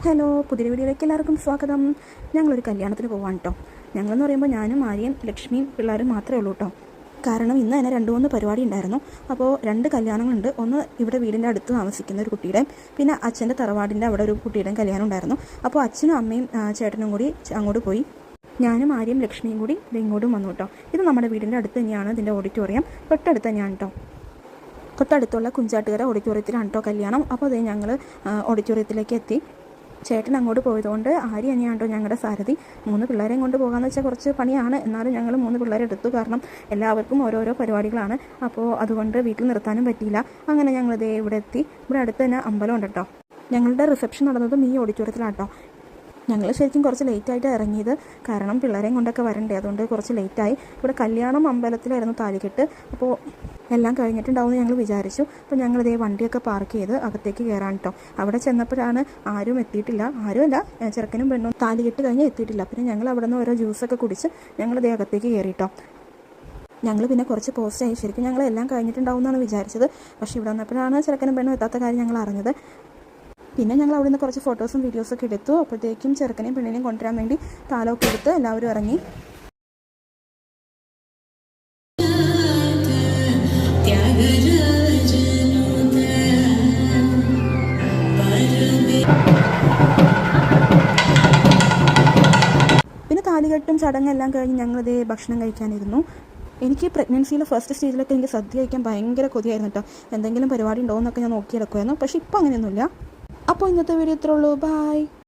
Hello, പുതിയ വീഡിയോയിലേക്ക് എല്ലാവർക്കും സ്വാഗതം. ഞങ്ങളൊരു കല്യാണത്തിന് പോവാൻ കേട്ടോ. ഞങ്ങളെന്ന് പറയുമ്പോൾ ഞാനും ആര്യയും ലക്ഷ്മിയും പിള്ളേരും മാത്രമേ ഉള്ളൂ കേട്ടോ. കാരണം ഇന്ന് തന്നെ 2-3 പരിപാടി ഉണ്ടായിരുന്നു. അപ്പോൾ 2 കല്യാണങ്ങളുണ്ട്. ഒന്ന് ഇവിടെ വീടിൻ്റെ അടുത്ത് താമസിക്കുന്ന ഒരു കുട്ടിയുടെയും പിന്നെ അച്ഛൻ്റെ തറവാടിൻ്റെ അവിടെ ഒരു കുട്ടിയുടെയും കല്യാണം ഉണ്ടായിരുന്നു. അപ്പോൾ അച്ഛനും അമ്മയും ചേട്ടനും കൂടി അങ്ങോട്ട് പോയി. ഞാനും ആര്യയും ലക്ഷ്മിയും കൂടി ഇങ്ങോട്ടും വന്നു കേട്ടോ. ഇത് നമ്മുടെ വീടിൻ്റെ അടുത്ത് തന്നെയാണ് ഇതിൻ്റെ ഓഡിറ്റോറിയം. തൊട്ടടുത്ത് തന്നെയാണ് കേട്ടോ. തൊട്ടടുത്തുള്ള കുഞ്ചാട്ടുകര ഓഡിറ്റോറിയത്തിലാണ് കേട്ടോ കല്യാണം. അപ്പോൾ അതേ ഞങ്ങൾ ഓഡിറ്റോറിയത്തിലേക്ക് എത്തി. ചേട്ടൻ അങ്ങോട്ട് പോയതുകൊണ്ട് ആര്യ തന്നെയാണ് കേട്ടോ ഞങ്ങളുടെ സാരഥി. 3 പിള്ളേരെയും കൊണ്ട് പോകാമെന്ന് വെച്ചാൽ കുറച്ച് പണിയാണ്. എന്നാലും ഞങ്ങൾ 3 പിള്ളേരെ എടുത്തു. കാരണം എല്ലാവർക്കും ഓരോരോ പരിപാടികളാണ്. അപ്പോൾ അതുകൊണ്ട് വീട്ടിൽ നിർത്താനും പറ്റിയില്ല. അങ്ങനെ ഞങ്ങളിതേ ഇവിടെ എത്തി. ഇവിടെ അടുത്ത് തന്നെ അമ്പലം ഉണ്ട് കേട്ടോ. ഞങ്ങളുടെ റിസപ്ഷൻ നടന്നതും ഈ ഓഡിറ്റോറിയത്തിലാണ് കേട്ടോ. ഞങ്ങൾ ശരിക്കും കുറച്ച് ലേറ്റായിട്ട് ഇറങ്ങിയത്. കാരണം പിള്ളേരെയും കൊണ്ടൊക്കെ വരണ്ടേ, അതുകൊണ്ട് കുറച്ച് ലേറ്റായി. ഇവിടെ കല്യാണം അമ്പലത്തിലായിരുന്നു താലികെട്ട്. അപ്പോൾ എല്ലാം കഴിഞ്ഞിട്ടുണ്ടാവുമെന്ന് ഞങ്ങൾ വിചാരിച്ചു. അപ്പോൾ ഞങ്ങളിതേ വണ്ടിയൊക്കെ പാർക്ക് ചെയ്ത് അകത്തേക്ക് കയറാൻ കേട്ടോ. അവിടെ ചെന്നപ്പോഴാണ് ആരും എത്തിയിട്ടില്ല. ആരുമല്ല, ചെറുക്കനും പെണ്ണും താലികെട്ട് കഴിഞ്ഞ് എത്തിയിട്ടില്ല. പിന്നെ ഞങ്ങൾ അവിടെ നിന്ന് ഓരോ ജ്യൂസൊക്കെ കുടിച്ച് ഞങ്ങളിതേ അകത്തേക്ക് കയറിയിട്ടോ. ഞങ്ങൾ പിന്നെ കുറച്ച് പോസ്റ്റായി. ശരിക്കും ഞങ്ങളെല്ലാം കഴിഞ്ഞിട്ടുണ്ടാവും എന്നാണ് വിചാരിച്ചത്. പക്ഷേ ഇവിടെ വന്നപ്പോഴാണ് ചെറുക്കനും പെണ്ണും എത്താത്ത കാര്യം ഞങ്ങൾ അറിഞ്ഞത്. പിന്നെ ഞങ്ങൾ അവിടെ നിന്ന് കുറച്ച് ഫോട്ടോസും വീഡിയോസൊക്കെ എടുത്തു. അപ്പോഴത്തേക്കും ചെറുക്കനെയും പെണ്ണിനെയും കൊണ്ടുവരാൻ വേണ്ടി താലമൊക്കെ എടുത്ത് എല്ലാവരും ഇറങ്ങി. പിന്നെ താലികെട്ടും ചടങ്ങെല്ലാം കഴിഞ്ഞ് ഞങ്ങളിതേ ഭക്ഷണം കഴിക്കാനിരുന്നു. എനിക്ക് പ്രഗ്നൻസിയിൽ ഫസ്റ്റ് സ്റ്റേജിലൊക്കെ എനിക്ക് സദ്യ കഴിക്കാൻ ഭയങ്കര കൊതിയായിരുന്നു കേട്ടോ. എന്തെങ്കിലും പരിപാടി ഉണ്ടോ എന്നൊക്കെ ഞാൻ നോക്കിയെടുക്കുമായിരുന്നു. പക്ഷേ ഇപ്പോൾ അങ്ങനെയൊന്നുമില്ല. അപ്പോൾ ഇന്നത്തെ വീഡിയോ ഇത്രേ ഉള്ളൂ. ബൈ.